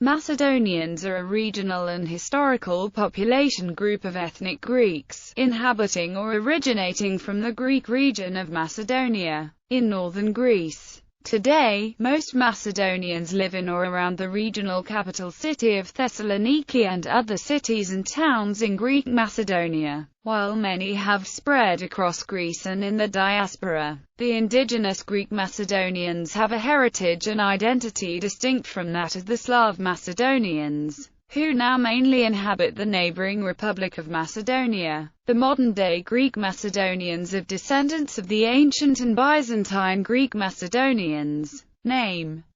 Macedonians are a regional and historical population group of ethnic Greeks, inhabiting or originating from the Greek region of Macedonia, in northern Greece. Today, most Macedonians live in or around the regional capital city of Thessaloniki and other cities and towns in Greek Macedonia, while many have spread across Greece and in the diaspora. The indigenous Greek Macedonians have a heritage and identity distinct from that of the Slav Macedonians, who now mainly inhabit the neighboring Republic of Macedonia. The modern-day Greek Macedonians are descendants of the ancient and Byzantine Greek Macedonians.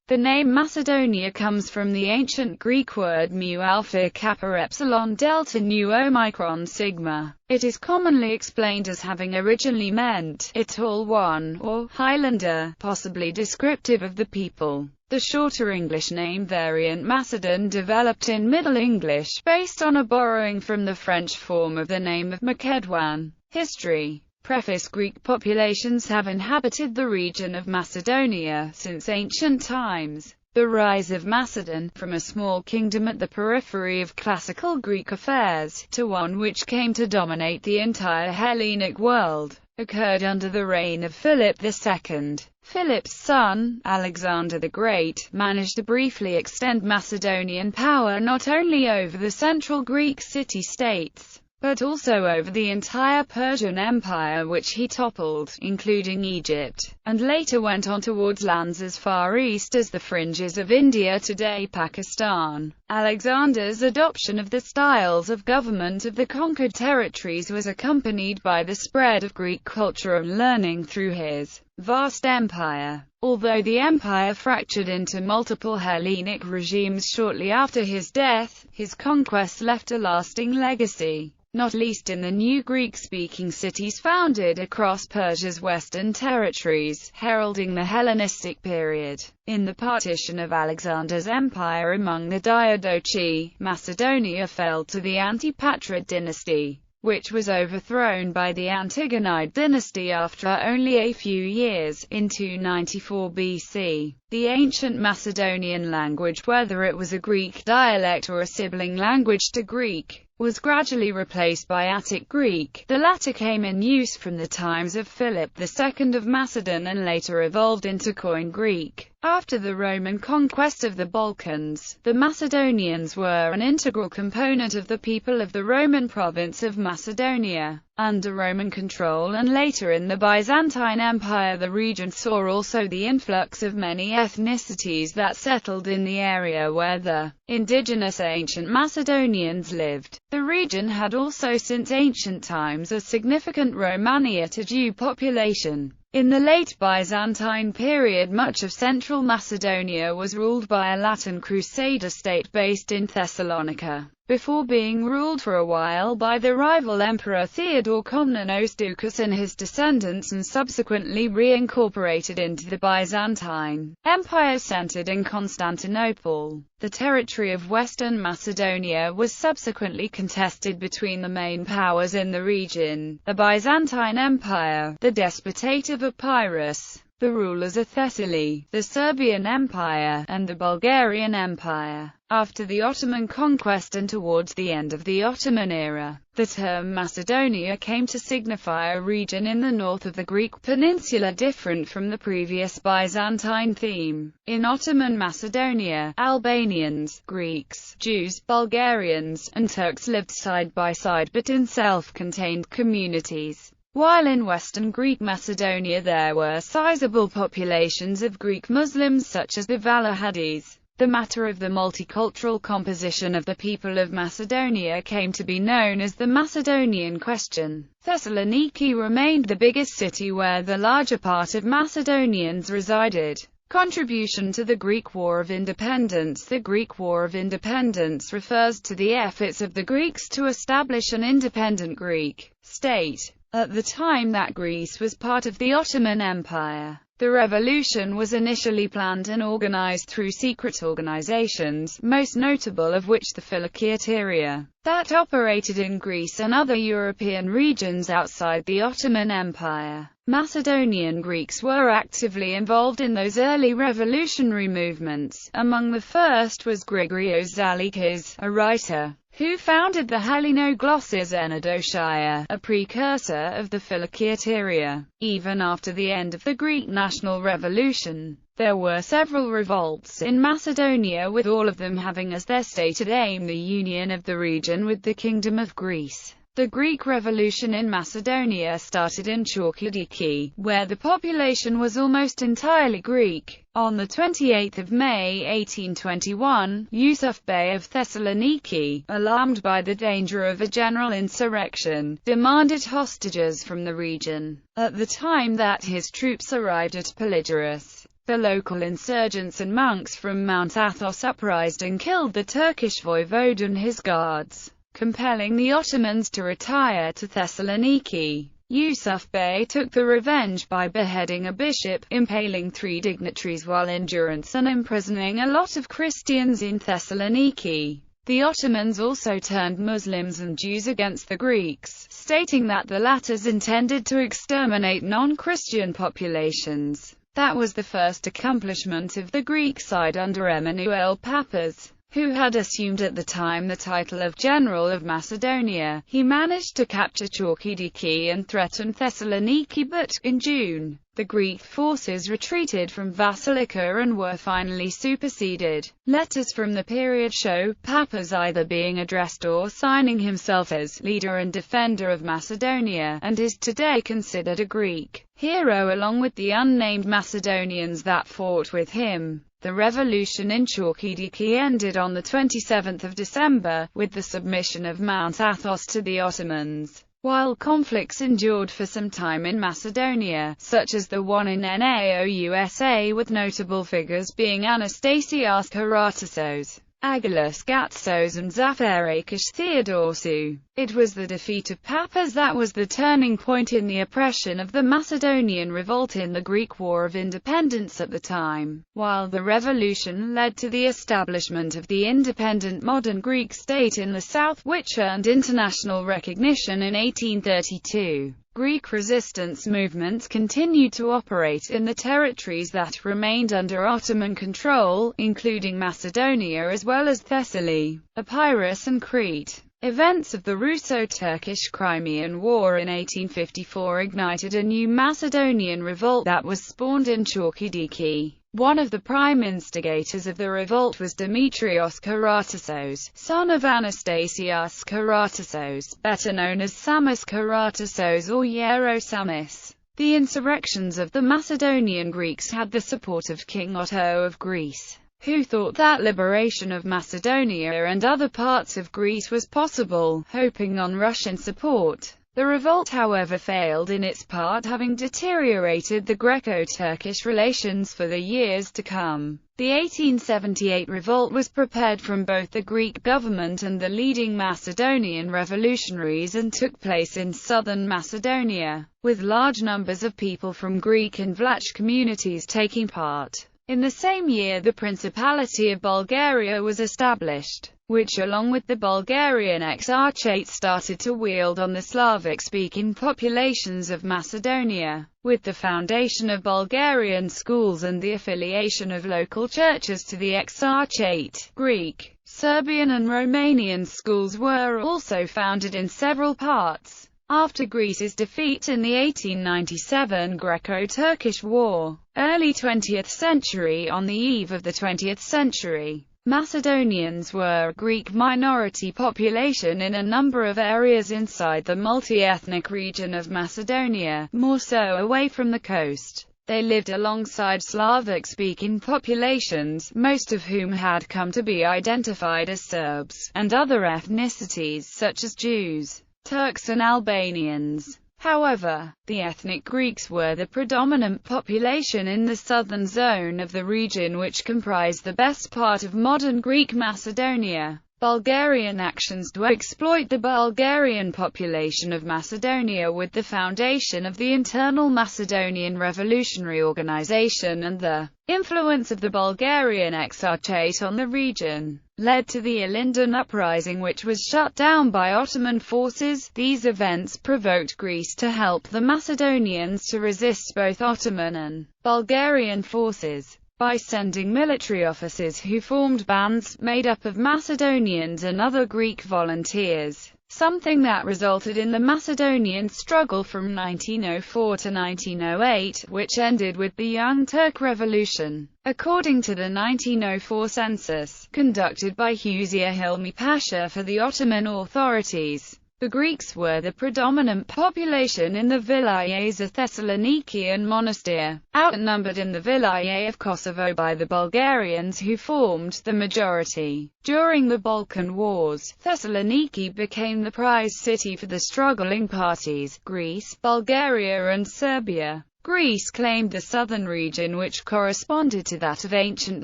The name Macedonia comes from the ancient Greek word mu alpha kappa epsilon delta nu omicron sigma. It is commonly explained as having originally meant a tall one, or Highlander, possibly descriptive of the people. The shorter English name variant Macedon developed in Middle English, based on a borrowing from the French form of the name of Macedon. History. Preface. Greek populations have inhabited the region of Macedonia since ancient times. The rise of Macedon, from a small kingdom at the periphery of classical Greek affairs, to one which came to dominate the entire Hellenic world, occurred under the reign of Philip II. Philip's son, Alexander the Great, managed to briefly extend Macedonian power not only over the central Greek city-states, but also over the entire Persian Empire, which he toppled, including Egypt, and later went on towards lands as far east as the fringes of India, today Pakistan. Alexander's adoption of the styles of government of the conquered territories was accompanied by the spread of Greek culture and learning through his vast empire. Although the empire fractured into multiple Hellenic regimes shortly after his death, his conquests left a lasting legacy, not least in the new Greek-speaking cities founded across Persia's western territories, heralding the Hellenistic period. In the partition of Alexander's empire among the Diadochi, Macedonia fell to the Antipatrid dynasty, which was overthrown by the Antigonid dynasty after only a few years, in 294 BC. The ancient Macedonian language, whether it was a Greek dialect or a sibling language to Greek, was gradually replaced by Attic Greek. The latter came in use from the times of Philip II of Macedon and later evolved into Koine Greek. After the Roman conquest of the Balkans, the Macedonians were an integral component of the people of the Roman province of Macedonia. Under Roman control and later in the Byzantine Empire, the region saw also the influx of many ethnicities that settled in the area where the indigenous ancient Macedonians lived. The region had also since ancient times a significant Romania to Jew population. In the late Byzantine period, much of central Macedonia was ruled by a Latin Crusader state based in Thessalonica, before being ruled for a while by the rival emperor Theodore Komnenos Doukas and his descendants, and subsequently reincorporated into the Byzantine Empire centered in Constantinople. The territory of Western Macedonia was subsequently contested between the main powers in the region: the Byzantine Empire, the Despotate of Epirus, the rulers of Thessaly, the Serbian Empire, and the Bulgarian Empire. After the Ottoman conquest and towards the end of the Ottoman era, the term Macedonia came to signify a region in the north of the Greek peninsula different from the previous Byzantine theme. In Ottoman Macedonia, Albanians, Greeks, Jews, Bulgarians, and Turks lived side by side but in self-contained communities, while in Western Greek Macedonia there were sizable populations of Greek Muslims such as the Valahadis. The matter of the multicultural composition of the people of Macedonia came to be known as the Macedonian question. Thessaloniki remained the biggest city where the larger part of Macedonians resided. Contribution to the Greek War of Independence. The Greek War of Independence refers to the efforts of the Greeks to establish an independent Greek state. At the time that Greece was part of the Ottoman Empire, The revolution was initially planned and organized through secret organizations, most notable of which the Philocyateria, that operated in Greece and other European regions outside the Ottoman Empire. Macedonian Greeks were actively involved in those early revolutionary movements. Among the first was Grigorios Zalakis, a writer, who founded the Halienoglosses Enodotia, a precursor of the Philocyateria. Even after the end of the Greek national revolution, there were several revolts in Macedonia, with all of them having as their stated aim the union of the region with the Kingdom of Greece. The Greek Revolution in Macedonia started in Chalkidiki, where the population was almost entirely Greek. On 28 May 1821, Yusuf Bey of Thessaloniki, alarmed by the danger of a general insurrection, demanded hostages from the region. At the time that his troops arrived at Polygoras, the local insurgents and monks from Mount Athos uprised and killed the Turkish voivode and his guards, compelling the Ottomans to retire to Thessaloniki. Yusuf Bey took the revenge by beheading a bishop, impaling 3 dignitaries while in durance, and imprisoning a lot of Christians in Thessaloniki. The Ottomans also turned Muslims and Jews against the Greeks, stating that the latters intended to exterminate non-Christian populations. That was the first accomplishment of the Greek side under Emmanuel Papas, who had assumed at the time the title of General of Macedonia. He managed to capture Chalkidiki and threaten Thessaloniki, but, in June, the Greek forces retreated from Vasilika and were finally superseded. Letters from the period show Papas either being addressed or signing himself as leader and defender of Macedonia, and is today considered a Greek hero along with the unnamed Macedonians that fought with him. The revolution in Chalkidiki ended on 27 December, with the submission of Mount Athos to the Ottomans. While conflicts endured for some time in Macedonia, such as the one in Naousa, with notable figures being Anastasios Karatassos, Aggelos Gatsos and Zafarakis Theodosou, it was the defeat of Papas that was the turning point in the oppression of the Macedonian revolt in the Greek War of Independence at the time. While the revolution led to the establishment of the independent modern Greek state in the south, which earned international recognition in 1832, Greek resistance movements continued to operate in the territories that remained under Ottoman control, including Macedonia as well as Thessaly, Epirus and Crete. Events of the Russo-Turkish Crimean War in 1854 ignited a new Macedonian revolt that was spawned in Chalkidiki. One of the prime instigators of the revolt was Demetrios Karatassos, son of Anastasios Karatassos, better known as Samis Karatassos or Hierosamis. The insurrections of the Macedonian Greeks had the support of King Otto of Greece, who thought that liberation of Macedonia and other parts of Greece was possible, hoping on Russian support. The revolt, however, failed in its part, having deteriorated the Greco-Turkish relations for the years to come. The 1878 revolt was prepared from both the Greek government and the leading Macedonian revolutionaries and took place in southern Macedonia, with large numbers of people from Greek and Vlach communities taking part. In the same year the Principality of Bulgaria was established, which along with the Bulgarian Exarchate started to wield on the Slavic-speaking populations of Macedonia. With the foundation of Bulgarian schools and the affiliation of local churches to the Exarchate, Greek, Serbian and Romanian schools were also founded in several parts. After Greece's defeat in the 1897 Greco-Turkish War, early 20th century, on the eve of the 20th century, Macedonians were a Greek minority population in a number of areas inside the multi-ethnic region of Macedonia, more so away from the coast. They lived alongside Slavic-speaking populations, most of whom had come to be identified as Serbs, and other ethnicities such as Jews, Turks and Albanians. However, the ethnic Greeks were the predominant population in the southern zone of the region, which comprised the best part of modern Greek Macedonia. Bulgarian actions to exploit the Bulgarian population of Macedonia with the foundation of the internal Macedonian Revolutionary Organization and the influence of the Bulgarian Exarchate on the region, led to the Ilindan uprising, which was shut down by Ottoman forces. These events provoked Greece to help the Macedonians to resist both Ottoman and Bulgarian forces, by sending military officers who formed bands, made up of Macedonians and other Greek volunteers, something that resulted in the Macedonian struggle from 1904 to 1908, which ended with the Young Turk Revolution. According to the 1904 census, conducted by Huzia Hilmi Pasha for the Ottoman authorities, the Greeks were the predominant population in the vilayets of Thessaloniki and Monastir, outnumbered in the vilayet of Kosovo by the Bulgarians, who formed the majority. During the Balkan Wars, Thessaloniki became the prize city for the struggling parties, Greece, Bulgaria and Serbia. Greece claimed the southern region, which corresponded to that of ancient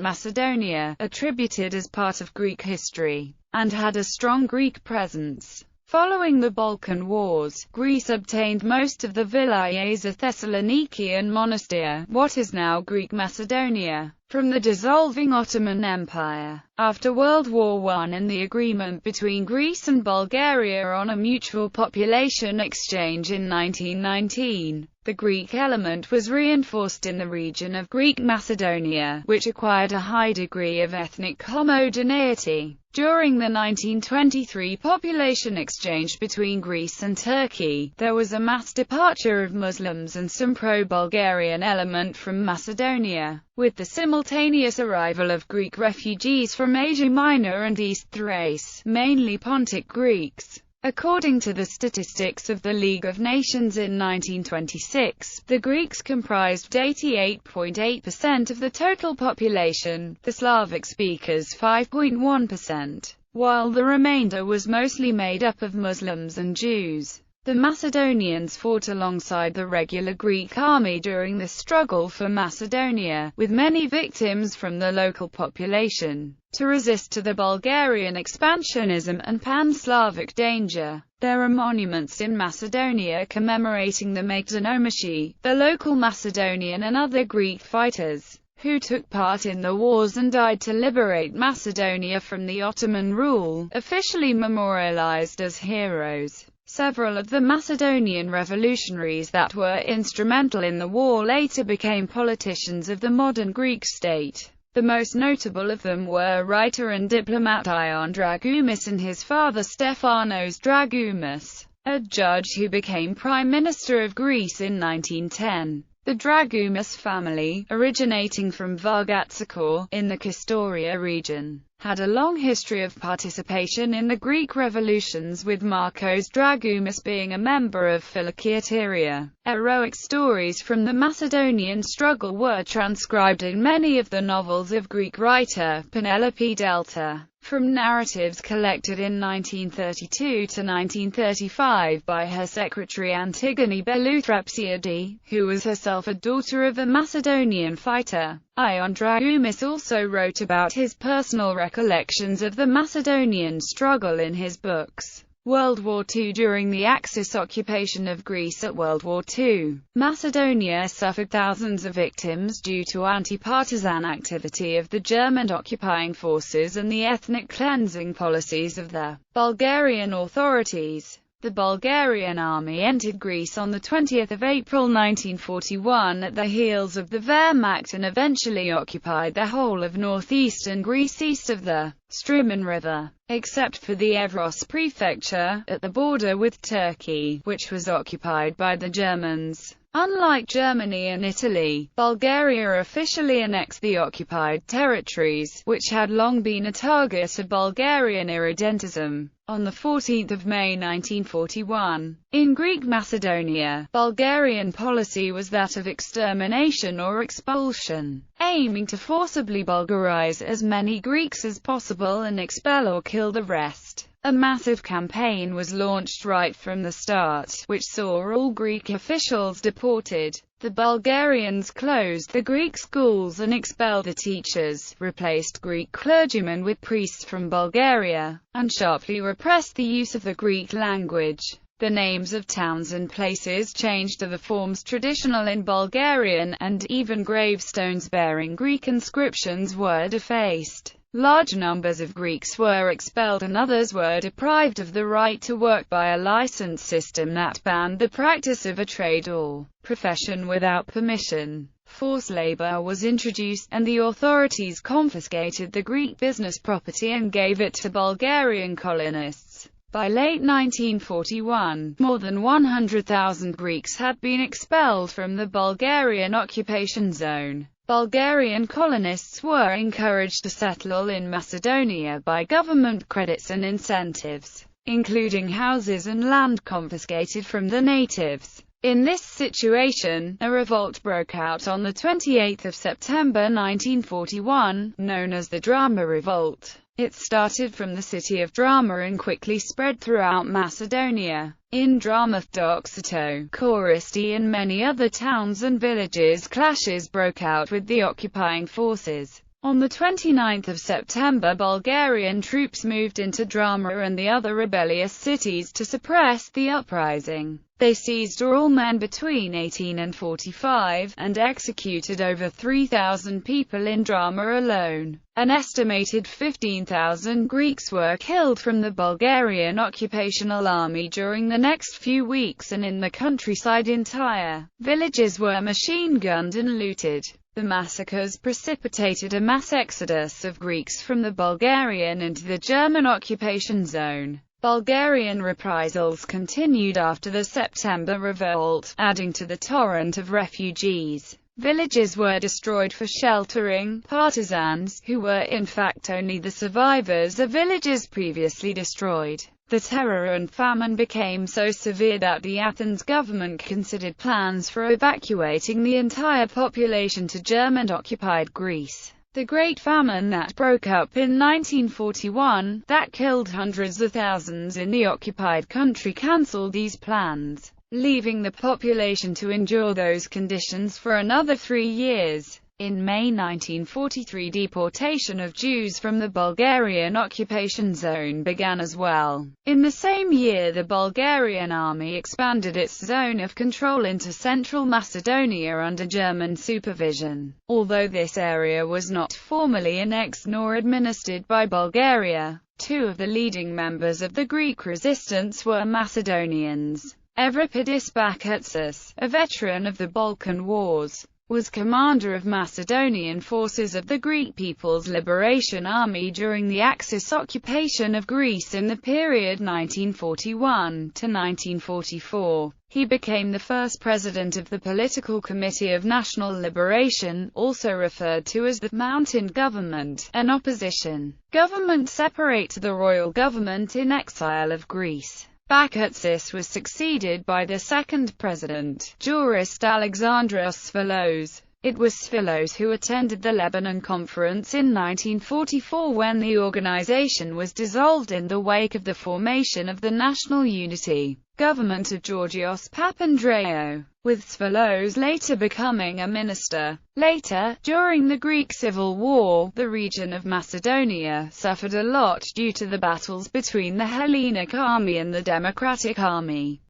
Macedonia, attributed as part of Greek history, and had a strong Greek presence. Following the Balkan Wars, Greece obtained most of the vilayets of Thessaloniki and Monastir, what is now Greek Macedonia, from the dissolving Ottoman Empire. After World War I and the agreement between Greece and Bulgaria on a mutual population exchange in 1919, the Greek element was reinforced in the region of Greek Macedonia, which acquired a high degree of ethnic homogeneity. During the 1923 population exchange between Greece and Turkey, there was a mass departure of Muslims and some pro-Bulgarian element from Macedonia, with the simultaneous arrival of Greek refugees from Asia Minor and East Thrace, mainly Pontic Greeks. According to the statistics of the League of Nations in 1926, the Greeks comprised 88.8% of the total population, the Slavic speakers 5.1%, while the remainder was mostly made up of Muslims and Jews. The Macedonians fought alongside the regular Greek army during the struggle for Macedonia, with many victims from the local population. To resist to the Bulgarian expansionism and pan-Slavic danger, there are monuments in Macedonia commemorating the Magdenomici, the local Macedonian and other Greek fighters, who took part in the wars and died to liberate Macedonia from the Ottoman rule, officially memorialized as heroes. Several of the Macedonian revolutionaries that were instrumental in the war later became politicians of the modern Greek state. The most notable of them were writer and diplomat Ion Dragoumis and his father Stefanos Dragoumis, a judge who became Prime Minister of Greece in 1910. The Dragoumis family, originating from Vargatsakor, in the Kastoria region, had a long history of participation in the Greek revolutions, with Marcos Dragoumis being a member of Philokiateria. Heroic stories from the Macedonian struggle were transcribed in many of the novels of Greek writer Penelope Delta. From narratives collected in 1932 to 1935 by her secretary Antigone Belouthrepsiade, who was herself a daughter of a Macedonian fighter. Ion Dragoumis also wrote about his personal recollections of the Macedonian struggle in his books. World War II. During the Axis occupation of Greece at World War II, Macedonia suffered thousands of victims due to anti-partisan activity of the German occupying forces and the ethnic cleansing policies of the Bulgarian authorities. The Bulgarian army entered Greece on 20 April 1941 at the heels of the Wehrmacht and eventually occupied the whole of northeastern Greece east of the Strymon River, except for the Evros prefecture, at the border with Turkey, which was occupied by the Germans. Unlike Germany and Italy, Bulgaria officially annexed the occupied territories, which had long been a target of Bulgarian irredentism, on 14 May 1941. In Greek Macedonia, Bulgarian policy was that of extermination or expulsion, aiming to forcibly Bulgarize as many Greeks as possible and expel or kill the rest. A massive campaign was launched right from the start, which saw all Greek officials deported. The Bulgarians closed the Greek schools and expelled the teachers, replaced Greek clergymen with priests from Bulgaria, and sharply repressed the use of the Greek language. The names of towns and places changed to the forms traditional in Bulgarian, and even gravestones bearing Greek inscriptions were defaced. Large numbers of Greeks were expelled and others were deprived of the right to work by a license system that banned the practice of a trade or profession without permission. Forced labor was introduced, and the authorities confiscated the Greek business property and gave it to Bulgarian colonists. By late 1941, more than 100,000 Greeks had been expelled from the Bulgarian occupation zone. Bulgarian colonists were encouraged to settle in Macedonia by government credits and incentives, including houses and land confiscated from the natives. In this situation, a revolt broke out on 28 September 1941, known as the Drama Revolt. It started from the city of Drama and quickly spread throughout Macedonia. In Drama, Doxato, Koristi and many other towns and villages, clashes broke out with the occupying forces. On 29 September, Bulgarian troops moved into Drama and the other rebellious cities to suppress the uprising. They seized all men between 18 and 45, and executed over 3,000 people in Drama alone. An estimated 15,000 Greeks were killed from the Bulgarian occupational army during the next few weeks, and in the countryside entire villages were machine-gunned and looted. The massacres precipitated a mass exodus of Greeks from the Bulgarian into the German occupation zone. Bulgarian reprisals continued after the September Revolt, adding to the torrent of refugees. Villages were destroyed for sheltering partisans, who were in fact only the survivors of villages previously destroyed. The terror and famine became so severe that the Athens government considered plans for evacuating the entire population to German-occupied Greece. The Great Famine that broke up in 1941, that killed hundreds of thousands in the occupied country, cancelled these plans, leaving the population to endure those conditions for another 3 years. In May 1943, deportation of Jews from the Bulgarian occupation zone began as well. In the same year, the Bulgarian army expanded its zone of control into central Macedonia under German supervision. Although this area was not formally annexed nor administered by Bulgaria, two of the leading members of the Greek resistance were Macedonians. Evripidis Bakatsis, a veteran of the Balkan Wars, was commander of Macedonian forces of the Greek People's Liberation Army during the Axis occupation of Greece in the period 1941 to 1944. He became the first president of the Political Committee of National Liberation, also referred to as the Mountain Government, an opposition government separate to the royal government in exile of Greece. Bakatsis was succeeded by the second president, jurist Alexandros Sphilos. It was Sphilos who attended the Lebanon Conference in 1944 when the organization was dissolved in the wake of the formation of the National Unity Government of Georgios Papandreou, with Sphilos later becoming a minister. Later, during the Greek Civil War, the region of Macedonia suffered a lot due to the battles between the Hellenic Army and the Democratic Army.